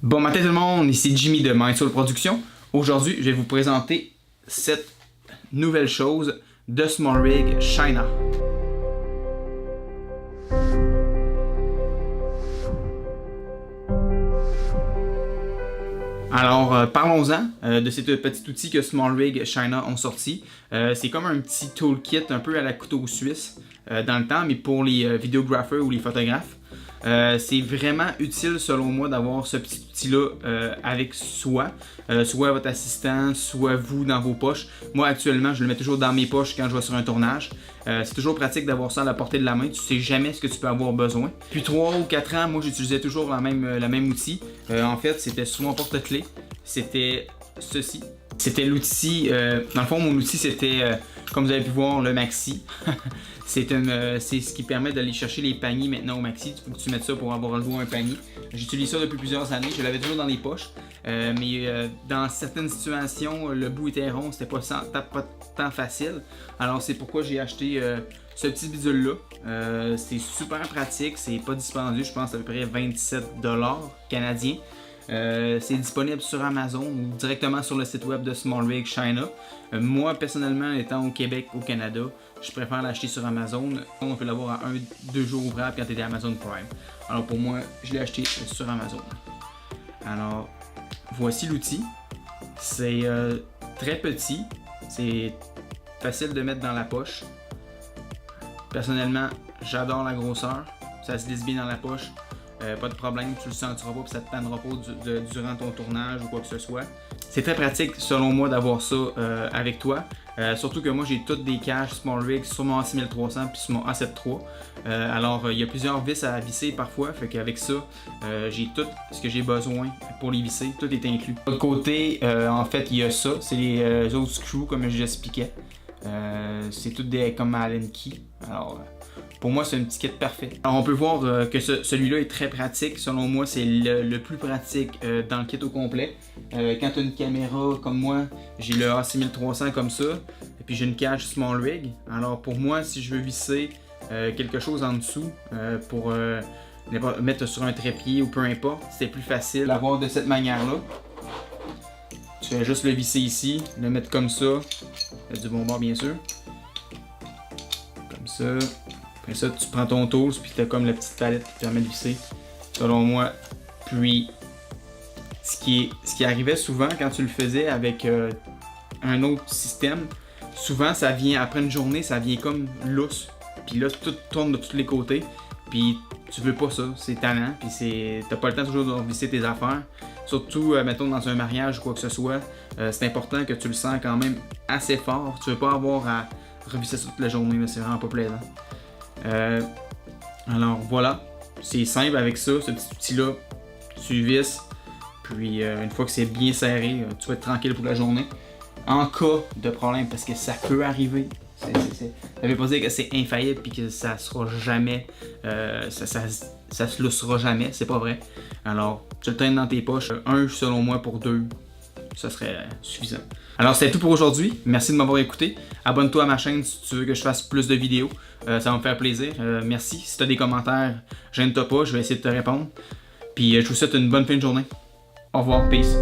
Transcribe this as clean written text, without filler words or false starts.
Bon matin tout le monde, ici Jimmy de Mindsoul Production. Aujourd'hui, je vais vous présenter cette nouvelle chose de Small Rig China. Alors, parlons-en de ce petit outil que Small Rig China ont sorti. C'est comme un petit toolkit un peu à la couteau suisse dans le temps, mais pour les vidéographers ou les photographes. C'est vraiment utile selon moi d'avoir ce petit outil-là avec soi, soit votre assistant, soit vous dans vos poches. Moi actuellement je le mets toujours dans mes poches quand je vais sur un tournage. C'est toujours pratique d'avoir ça à la portée de la main, tu sais jamais ce que tu peux avoir besoin. Puis 3 ou 4 ans, moi j'utilisais toujours le même outil. En fait c'était sur mon porte-clés, c'était ceci. C'était l'outil, dans le fond mon outil c'était, comme vous avez pu voir, le Maxi. C'est ce qui permet d'aller chercher les paniers maintenant au Maxi. Il faut que tu mettes ça pour avoir le goût un panier. J'utilise ça depuis plusieurs années, je l'avais toujours dans les poches. Mais dans certaines situations, le bout était rond, c'était pas tant facile. Alors c'est pourquoi j'ai acheté ce petit bidule-là. C'est super pratique, c'est pas dispendieux, je pense à peu près 27$ canadiens. C'est disponible sur Amazon ou directement sur le site web de Small Rig China. Moi, personnellement, étant au Québec, au Canada, je préfère l'acheter sur Amazon. On peut l'avoir à 1-2 jours ouvrables quand tu es à Amazon Prime. Alors pour moi, je l'ai acheté sur Amazon. Alors, voici l'outil. C'est très petit. C'est facile de mettre dans la poche. Personnellement, j'adore la grosseur. Ça se glisse bien dans la poche. Pas de problème, tu le sentiras pas et ça te tannera pas durant ton tournage ou quoi que ce soit. C'est très pratique selon moi d'avoir ça avec toi. Surtout que moi j'ai toutes des caches Small Rig sur mon A6300 puis sur mon A73. Alors il y a plusieurs vis à visser parfois, fait qu'avec ça j'ai tout ce que j'ai besoin pour les visser, tout est inclus. De l'autre côté, en fait il y a ça, c'est les autres screws comme je l'expliquais. C'est tout des comme Allen key. Alors pour moi, c'est un petit kit parfait. Alors, on peut voir que celui-là est très pratique. Selon moi, c'est le plus pratique dans le kit au complet. Quand tu as une caméra comme moi, j'ai le A6300 comme ça. Et puis, j'ai une cache Small Rig. Alors, pour moi, si je veux visser quelque chose en dessous pour mettre sur un trépied ou peu importe, c'est plus facile d'avoir de cette manière-là. Tu fais juste le visser ici, le mettre comme ça. Du bon bord, bien sûr. Comme ça. Après ça, tu prends ton tools, puis tu as comme la petite palette qui te permet de visser, selon moi. Puis, ce qui arrivait souvent quand tu le faisais avec un autre système, souvent ça vient, après une journée, ça vient comme lousse. Puis là, tout tourne de tous les côtés. Puis, tu veux pas ça, c'est tannant. Puis, t'as pas le temps toujours de visser tes affaires. Surtout, mettons, dans un mariage ou quoi que ce soit, c'est important que tu le sens quand même assez fort. Tu veux pas avoir à revisser ça toute la journée, c'est vraiment pas plaisant. Alors voilà, c'est simple avec ça, ce petit outil-là, tu visses, puis une fois que c'est bien serré, tu vas être tranquille pour la journée. En cas de problème, parce que ça peut arriver, ça veut pas dire que c'est infaillible puis que ça sera jamais, ça se loussera jamais, c'est pas vrai. Alors, tu le traînes dans tes poches, un selon moi pour 2. Ça serait suffisant. Alors c'était tout pour aujourd'hui. Merci de m'avoir écouté. Abonne-toi à ma chaîne si tu veux que je fasse plus de vidéos. Ça va me faire plaisir. Merci. Si tu as des commentaires, gêne-toi pas, je vais essayer de te répondre. Puis je vous souhaite une bonne fin de journée. Au revoir, peace.